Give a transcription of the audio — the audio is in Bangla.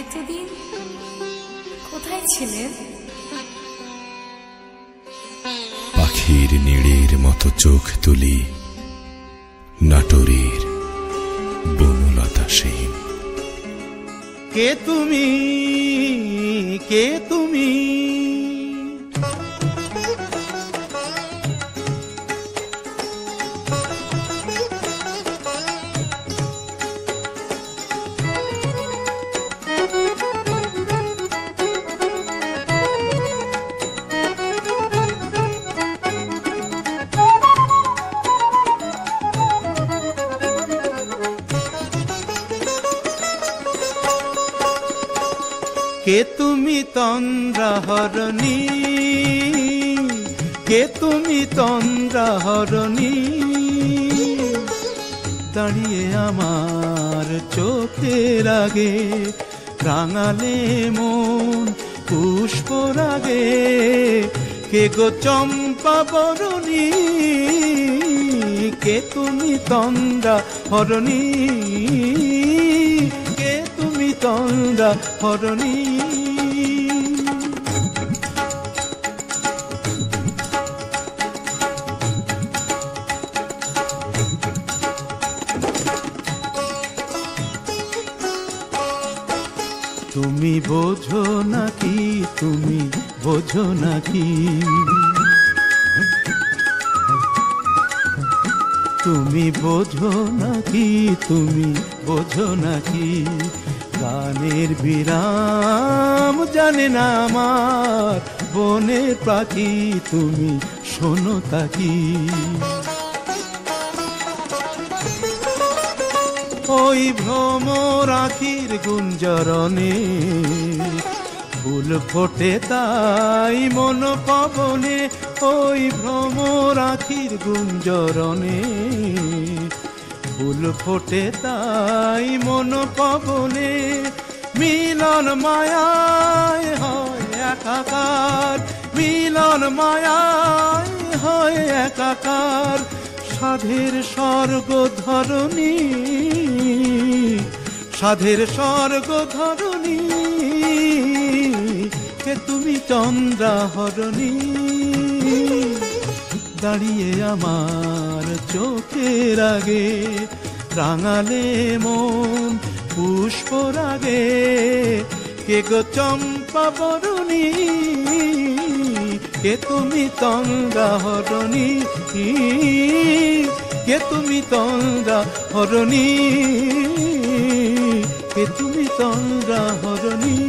এতদিন কোথায় ছিলেন? পাখির নীড়ের মতো চোখ তুলি নাটোরের বনলতা সেন। কে তুমি, কে তুমি? কে তুমি তন্দ্রাহরণী, কে তুমি তন্দ্রাহরণী? দাঁড়িয়ে আমার চোখের আগে রাঙালে মন পুষ্পর আগে। কে গো চম্পা বরণী, কে তুমি তন্দ্রাহরণী? কে তুমি তন্দ্রাহরণী? তুমি বোঝো নাকি, তুমি বোঝো নাকি? তুমি বোঝো নাকি, তুমি বোঝো নাকি? গানের বিরাম জানে না আমার বনের পাখি, তুমি শোনো তাকি। ওই ভ্রমর আখির গুঞ্জরণে ফুল ফোটে তাই মন পবনে। ওই ভ্রমর আখির গুঞ্জরণে ফুল ফোটে তাই মন পবনে। মিলন মায়ায় হয় একাকার, মিলন মায়ায় হয় একাকার। সাধের স্বর্গ ধরণী, সাধের স্বর্গ ধরণী। কে তুমি চন্দ্রাহরণী? দাঁড়িয়ে আমার চোখের আগে রাঙালে মন পুষ্পর আগে। কে গো চম্পা বরণী, কে তুমি তন্দ্রাহরণী? কে তুমি তন্দ্রাহরণী? কে তুমি তন্দ্রাহরণী?